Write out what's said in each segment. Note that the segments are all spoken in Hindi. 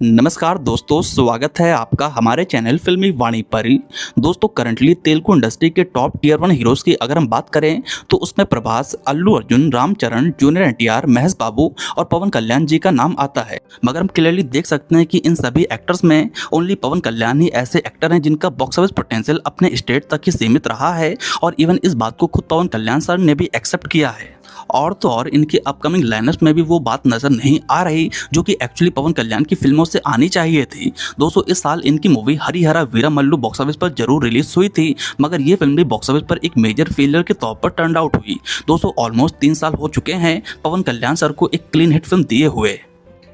नमस्कार दोस्तों, स्वागत है आपका हमारे चैनल फिल्मी वाणी पर। दोस्तों, करंटली तेलुगु इंडस्ट्री के टॉप टियर 1 हीरोज़ की अगर हम बात करें तो उसमें प्रभास, अल्लू अर्जुन, रामचरण, जूनियर एनटीआर, महेश बाबू और पवन कल्याण जी का नाम आता है। मगर हम क्लियरली देख सकते हैं कि इन सभी एक्टर्स में ओनली पवन कल्याण ही ऐसे एक्टर हैं जिनका बॉक्स ऑफिस पोटेंशियल अपने स्टेट तक ही सीमित रहा है और इवन इस बात को खुद पवन कल्याण सर ने भी एक्सेप्ट किया है। और तो और इनकी अपकमिंग लाइनअप में भी वो बात नजर नहीं आ रही जो कि एक्चुअली पवन कल्याण की फिल्मों से आनी चाहिए थी। दोस्तों, इस साल इनकी मूवी हरिहरा वीरमल्लू बॉक्स ऑफिस पर जरूर रिलीज हुई थी, मगर ये फिल्म भी बॉक्स ऑफिस पर एक मेजर फेलियर के तौर पर टर्न आउट हुई। दोस्तों, ऑलमोस्ट 3 साल हो चुके हैं पवन कल्याण सर को एक क्लीन हिट फिल्म दिए हुए।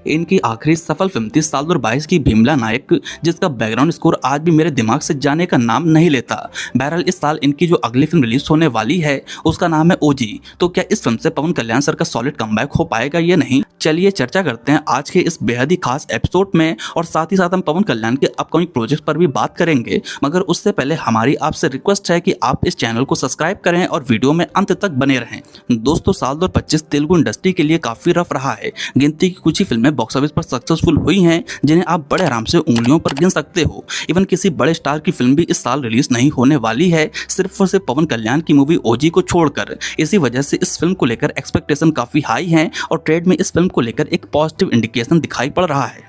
इनकी आखिरी सफल फिल्म थी साल 2022 की भीमला नायक, जिसका बैकग्राउंड स्कोर आज भी मेरे दिमाग से जाने का नाम नहीं लेता। बहरहाल इस साल इनकी जो अगली फिल्म रिलीज होने वाली है उसका नाम है ओजी। तो क्या इस फिल्म से पवन कल्याण सर का सॉलिड कमबैक हो पाएगा या नहीं, चलिए चर्चा करते हैं आज के इस बेहद ही खास एपिसोड में। और साथ ही साथ हम पवन कल्याण के अपकमिंग प्रोजेक्ट पर भी बात करेंगे, मगर उससे पहले हमारी आपसे रिक्वेस्ट है कि आप इस चैनल को सब्सक्राइब करें और वीडियो में अंत तक बने रहें। दोस्तों, साल 2025 तेलुगु इंडस्ट्री के लिए काफी रफ रहा है। गिनती की कुछ ही फिल्में बॉक्स ऑफिस पर सक्सेसफुल हुई हैं जिन्हें आप बड़े आराम से उंगलियों पर गिन सकते हो। इवन किसी बड़े स्टार की फिल्म भी इस साल रिलीज नहीं होने वाली है, सिर्फ और सिर्फ पवन कल्याण की मूवी ओजी को छोड़कर। इसी वजह से इस फिल्म को लेकर एक्सपेक्टेशन काफी हाई हैं और ट्रेड में इस फिल्म को लेकर एक पॉजिटिव इंडिकेशन दिखाई पड़ रहा है।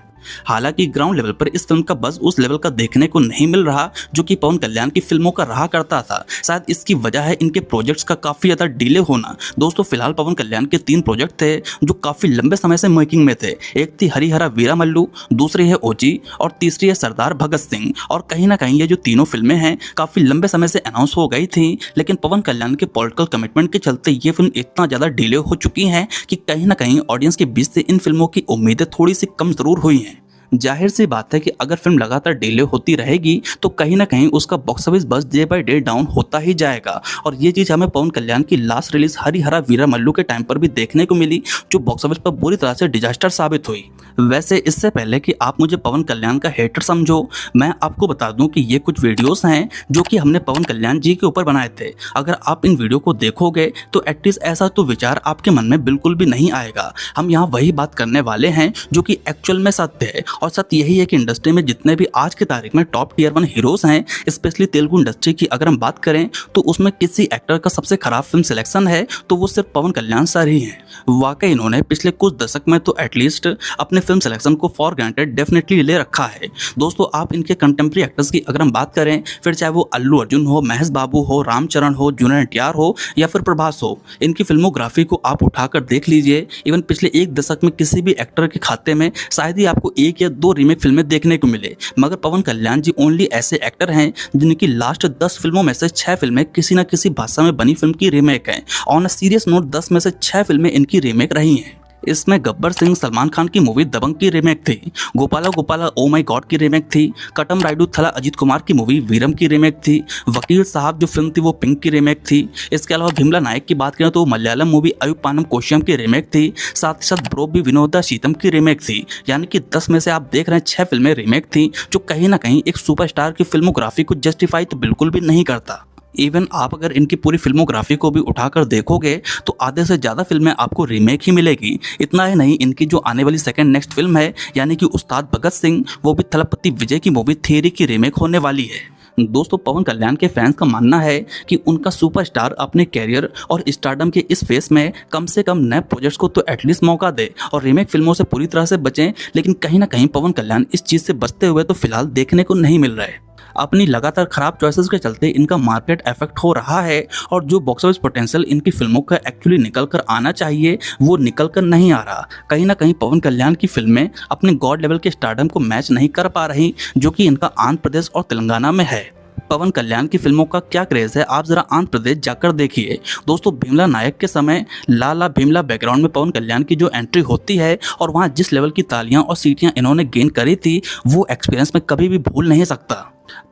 हालांकि ग्राउंड लेवल पर इस फिल्म का बज़ उस लेवल का देखने को नहीं मिल रहा जो कि पवन कल्याण की फिल्मों का रहा करता था। शायद इसकी वजह है इनके प्रोजेक्ट्स का काफी ज्यादा डिले होना। दोस्तों, फिलहाल पवन कल्याण के 3 प्रोजेक्ट थे जो काफी लंबे समय से मेकिंग में थे। एक थी हरिहरा वीरमल्लू, दूसरी है ओजी और तीसरी है सरदार भगत सिंह। और कहीं ना कहीं ये जो तीनों फिल्में हैं काफी लंबे समय से अनाउंस हो गई थी, लेकिन पवन कल्याण के पॉलिटिकल कमिटमेंट के चलते ये फिल्म इतना ज्यादा डिले हो चुकी है कि कहीं ना कहीं ऑडियंस के बीच से इन फिल्मों की उम्मीदें थोड़ी सी कम जरूर हुई हैं। जाहिर सी बात है कि अगर फिल्म लगातार डिले होती रहेगी तो कहीं ना कहीं उसका बॉक्स ऑफिस बस डे बाय डे डाउन होता ही जाएगा। और ये चीज़ हमें पवन कल्याण की लास्ट रिलीज हरिहरा वीरमल्लू के टाइम पर भी देखने को मिली, जो बॉक्स ऑफिस पर बुरी तरह से डिजास्टर साबित हुई। वैसे इससे पहले कि आप मुझे पवन कल्याण का हेटर समझो, मैं आपको बता दूं कि ये कुछ वीडियोस हैं जो कि हमने पवन कल्याण जी के ऊपर बनाए थे। अगर आप इन वीडियो को देखोगे तो एटलीस्ट ऐसा तो विचार आपके मन में बिल्कुल भी नहीं आएगा। हम यहाँ वही बात करने वाले हैं जो कि एक्चुअल में सत्य है। और सत्य यही है कि इंडस्ट्री में जितने भी आज की तारीख में टॉप टियर 1 हीरोज हैं, स्पेशली तेलुगु इंडस्ट्री की अगर हम बात करें तो उसमें किसी एक्टर का सबसे खराब फिल्म सिलेक्शन है तो वो सिर्फ पवन कल्याण सर ही हैं। वाकई इन्होंने पिछले कुछ दशक में तो एटलीस्ट अपने फिल्म सिलेक्शन को फॉर ग्रांटेड डेफिनेटली ले रखा है। दोस्तों, आप इनके कंटेम्प्रेरी एक्टर्स की अगर हम बात करें, फिर चाहे वो अल्लू अर्जुन हो, महेश बाबू हो, रामचरण हो, जूनियर एनटीआर हो या फिर प्रभास हो, इनकी फिल्मोग्राफी को आप उठाकर देख लीजिए। इवन पिछले एक दशक में किसी भी एक्टर के खाते में शायद ही आपको 1 या 2 रीमेक फिल्में देखने को मिले, मगर पवन कल्याण जी ओनली ऐसे एक्टर हैं जिनकी लास्ट 10 फिल्मों में से 6 फिल्में किसी न किसी भाषा में बनी फिल्म की रीमेक हैं। ऑन अ सीरियस नोट, 10 में से 6 फिल्में इनकी रीमेक रही हैं। इसमें गब्बर सिंह सलमान खान की मूवी दबंग की रीमेक थी, Gopala Gopala oh my God की रीमेक थी, कटम राइडू थला अजीत कुमार की मूवी वीरम की रीमेक थी, वकील साहब जो फिल्म थी वो पिंक की रीमेक थी। इसके अलावा भीमला नायक की बात करें तो मलयालम मूवी अयुपानम कोश्यम की रीमेक थी। साथ ही साथ ब्रो भी विनोदा शीतम की रीमेक थी। यानी कि 10 में से आप देख रहे हैं 6 फिल्में रीमेक थी, जो कहीं ना कहीं एक सुपरस्टार की फिल्मोग्राफी को जस्टिफाई तो बिल्कुल भी नहीं करता। इवन आप अगर इनकी पूरी फिल्मोग्राफी को भी उठाकर देखोगे तो आधे से ज़्यादा फिल्में आपको रीमेक ही मिलेगी। इतना ही नहीं, इनकी जो आने वाली सेकंड नेक्स्ट फिल्म है यानी कि उस्ताद भगत सिंह, वो भी थलपति विजय की मूवी थियरी की रीमेक होने वाली है। दोस्तों, पवन कल्याण के फैंस का मानना है कि उनका सुपरस्टार अपने कैरियर और स्टारडम के इस फेस में कम से कम नए प्रोजेक्ट्स को तो एटलीस्ट मौका दे और रीमेक फिल्मों से पूरी तरह से बचें। लेकिन कहीं ना कहीं पवन कल्याण इस चीज़ से बचते हुए तो फिलहाल देखने को नहीं मिल रहा है। अपनी लगातार खराब चॉइसेस के चलते इनका मार्केट इफेक्ट हो रहा है और जो बॉक्स ऑफिस पोटेंशियल इनकी फिल्मों का एक्चुअली निकल कर आना चाहिए वो निकल कर नहीं आ रहा। कहीं ना कहीं पवन कल्याण की फिल्में अपने गॉड लेवल के स्टारडम को मैच नहीं कर पा रही, जो कि इनका आंध्र प्रदेश और तेलंगाना में है। पवन कल्याण की फिल्मों का क्या क्रेज है आप जरा आंध्र प्रदेश जाकर देखिए। दोस्तों, भीमला नायक के समय लाला भीमला बैकग्राउंड में पवन कल्याण की जो एंट्री होती है और वहाँ जिस लेवल की तालियां और सीटियां इन्होंने गेन करी थी, वो एक्सपीरियंस में कभी भी भूल नहीं सकता।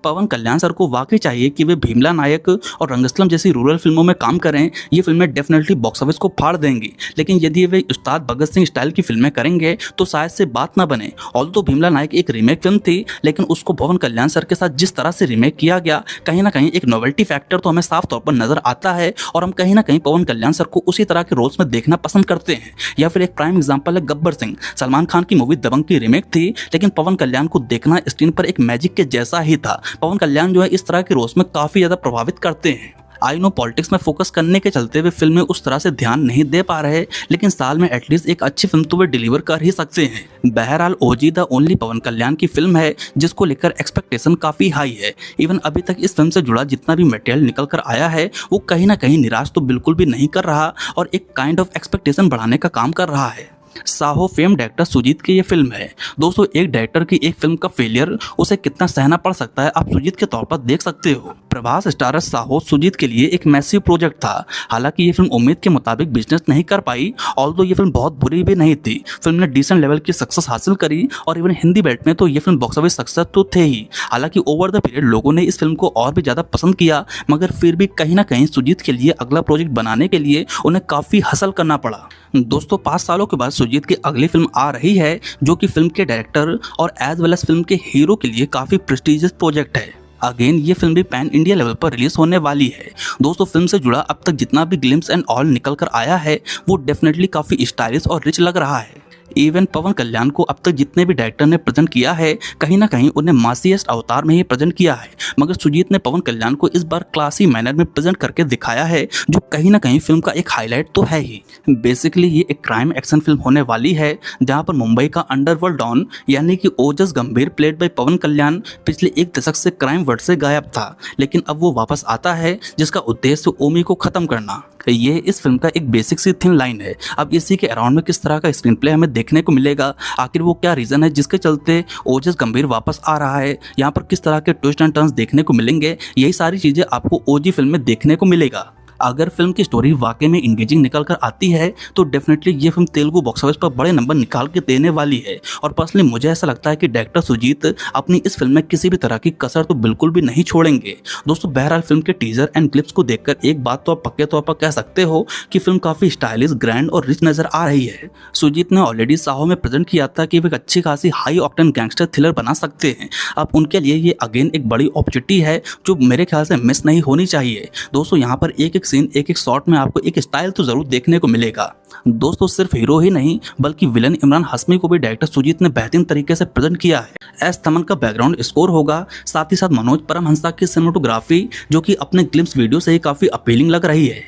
पवन कल्याण सर को वाकई चाहिए कि वे भीमला नायक और रंगस्थलम जैसी रूरल फिल्मों में काम करें। ये फिल्में डेफिनेटली बॉक्स ऑफिस को फाड़ देंगी, लेकिन यदि वे उस्ताद भगत सिंह स्टाइल की फिल्में करेंगे तो शायद से बात ना बने। ऑल्दो भीमला नायक एक रीमेक फिल्म थी, लेकिन उसको पवन कल्याण सर के साथ जिस तरह से रीमेक किया गया, कहीं ना कहीं एक नोवेल्टी फैक्टर तो हमें साफ तौर पर नजर आता है और हम कहीं ना कहीं पवन कल्याण सर को उसी तरह के रोल्स में देखना पसंद करते हैं। या फिर एक प्राइम एग्जाम्पल है गब्बर सिंह, सलमान खान की मूवी दबंग की रीमेक थी, लेकिन पवन कल्याण को देखना स्क्रीन पर एक मैजिक के जैसा ही था। पवन कल्याण जो है इस तरह के रोल्स में काफी ज्यादा प्रभावित करते हैं। आई नो पॉलिटिक्स में फोकस करने के चलते वे फिल्म में उस तरह से ध्यान नहीं दे पा रहे, लेकिन साल में एटलीस्ट एक अच्छी फिल्म तो वे डिलीवर कर ही सकते हैं। बहरहाल ओजी द ओनली पवन कल्याण की फिल्म है जिसको लेकर एक्सपेक्टेशन काफी हाई है। इवन अभी तक इस फिल्म से जुड़ा जितना भी मटेरियल निकल कर आया है वो कहीं ना कहीं निराश तो बिल्कुल भी नहीं कर रहा और एक काइंड ऑफ एक्सपेक्टेशन बढ़ाने का काम कर रहा है। साहो फेम डायरेक्टर सुजीत की ये फिल्म है। दोस्तों, एक डायरेक्टर की एक फिल्म का फेलियर उसे कितना सहना पड़ सकता है आप सुजीत के तौर पर देख सकते हो। प्रभास स्टारर साहो सुजीत के लिए एक मैसिव प्रोजेक्ट था। हालांकि ये फिल्म उम्मीद के मुताबिक बिजनेस नहीं कर पाई, ऑल्दो ये फिल्म बहुत बुरी भी नहीं थी। फिल्म ने डिसेंट लेवल की सक्सेस हासिल करी और इवन हिंदी बेल्ट में तो ये फिल्म बॉक्स ऑफिस सक्सेस तो थे ही। हालांकि ओवर द पीरियड लोगों ने इस फिल्म को और भी ज्यादा पसंद किया, मगर फिर भी कहीं ना कहीं सुजीत के लिए अगला प्रोजेक्ट बनाने के लिए उन्हें काफी हसल करना पड़ा। दोस्तों, 5 सालों के बाद सुजीत की अगली फिल्म आ रही है जो कि फिल्म के डायरेक्टर और एज वेल एज फिल्म के हीरो के लिए काफी प्रेस्टिजियस प्रोजेक्ट है। अगेन ये फिल्म भी पैन इंडिया लेवल पर रिलीज होने वाली है। दोस्तों, फिल्म से जुड़ा अब तक जितना भी ग्लिम्स एंड ऑल निकल कर आया है वो डेफिनेटली काफी स्टाइलिश और रिच लग रहा है। इवन पवन कल्याण को अब तक जितने भी डायरेक्टर ने प्रेजेंट किया है कहीं ना कहीं उन्हें मासीएस्ट अवतार में ही प्रेजेंट किया है, मगर सुजीत ने पवन कल्याण को इस बार क्लासी मैनर में प्रेजेंट करके दिखाया है जो कहीं ना कहीं फिल्म का एक हाईलाइट तो है ही। बेसिकली ये एक क्राइम एक्शन फिल्म होने वाली है जहां पर मुंबई का अंडरवर्ल्ड डॉन यानी कि ओजस गंभीर प्लेड बाय पवन कल्याण पिछले 1 दशक से क्राइम वर्ल्ड से गायब था, लेकिन अब वो वापस आता है जिसका उद्देश्य ओमी को खत्म करना। ये इस फिल्म का एक बेसिक सी थिन लाइन है। अब इसी के अराउंड में किस तरह का स्क्रीन प्ले हमें देखने को मिलेगा, आखिर वो क्या रीजन है जिसके चलते ओजस गंभीर वापस आ रहा है, यहाँ पर किस तरह के ट्विस्ट एंड टर्न्स देखने को मिलेंगे, यही सारी चीजें आपको ओजी फिल्म में देखने को मिलेगा। अगर फिल्म की स्टोरी वाकई में इंगेजिंग निकल कर आती है तो डेफिनेटली ये फिल्म तेलुगु बॉक्स ऑफिस पर बड़े नंबर निकाल के देने वाली है। और पर्सनली मुझे ऐसा लगता है कि डायरेक्टर सुजीत अपनी इस फिल्म में किसी भी तरह की कसर तो बिल्कुल भी नहीं छोड़ेंगे। दोस्तों, बहरहाल फिल्म के टीजर एंड क्लिप्स को देखकर एक बात तो आप पक्के तौर पर कह सकते हो कि फिल्म काफी स्टाइलिश, ग्रैंड और रिच नजर आ रही है। सुजीत ने ऑलरेडी साहो में प्रेजेंट किया था कि वे एक अच्छी खासी हाई ऑक्टेन गैंगस्टर थ्रिलर बना सकते हैं। अब उनके लिए ये अगेन एक बड़ी अपॉर्चुनिटी है जो मेरे ख्याल से मिस नहीं होनी चाहिए। दोस्तों, यहाँ पर एक एक सीन, एक एक शॉट में आपको एक स्टाइल तो जरूर देखने को मिलेगा। दोस्तों, सिर्फ हीरो ही नहीं बल्कि विलन इमरान हाशमी को भी डायरेक्टर सुजीत ने बेहतरीन तरीके से प्रेजेंट किया है। एस थमन का बैकग्राउंड स्कोर होगा, साथ ही साथ मनोज परमहंसा की सिनेमेटोग्राफी जो कि अपने ग्लिम्स वीडियो से ही काफी अपीलिंग लग रही है।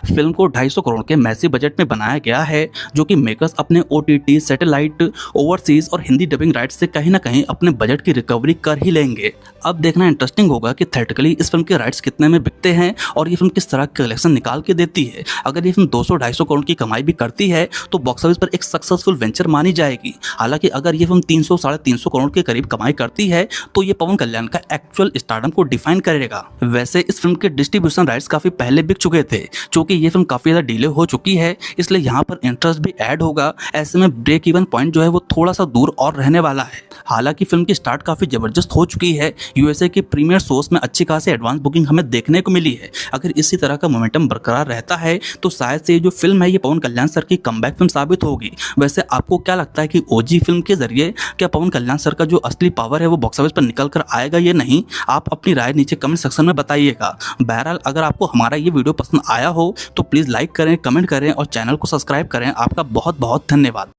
फिल्म को 250 करोड़ के मैसिव बजट में बनाया गया है जो कि मेकर्स अपने OTT, सैटेलाइट, ओवरसीज और हिंदी डबिंग राइट्स से कहीं ना कहीं अपने बजट की रिकवरी कर ही लेंगे। अब देखना इंटरेस्टिंग होगा कि थिएट्रिकली इस फिल्म के राइट्स कितने में बिकते हैं और ये फिल्म किस तरह की कलेक्शन निकाल के देती है। अगर ये फिल्म 200-250 करोड़ की कमाई भी करती है तो बॉक्स ऑफिस पर एक सक्सेसफुल वेंचर मानी जाएगी। हालांकि अगर ये फिल्म 300-350 करोड़ के करीब कमाई करती है तो ये पवन कल्याण का एक्चुअल स्टारडम को डिफाइन करेगा। वैसे इस फिल्म के डिस्ट्रीब्यूशन राइट्स काफी पहले बिक चुके थे, क्योंकि ये फिल्म काफी ज्यादा डिले हो चुकी है, इसलिए यहाँ पर इंटरेस्ट भी ऐड होगा। ऐसे में ब्रेक इवन पॉइंट जो है वो थोड़ा सा दूर और रहने वाला है। हालांकि फिल्म की स्टार्ट काफी जबरदस्त हो चुकी है। यूएसए के प्रीमियर शोज में अच्छी खासी एडवांस बुकिंग हमें देखने को मिली है। अगर इसी तरह का मोमेंटम बरकरार रहता है तो शायद से ये जो फिल्म है ये पवन कल्याण सर की कमबैक फिल्म साबित होगी। वैसे आपको क्या लगता है कि ओजी फिल्म के जरिए क्या पवन कल्याण सर का जो असली पावर है वो बॉक्स ऑफिस पर निकल कर आएगा या नहीं? आप अपनी राय नीचे कमेंट सेक्शन में बताइएगा। बहरहाल अगर आपको हमारा ये वीडियो पसंद आया हो तो प्लीज़ लाइक करें, कमेंट करें और चैनल को सब्सक्राइब करें। आपका बहुत बहुत धन्यवाद।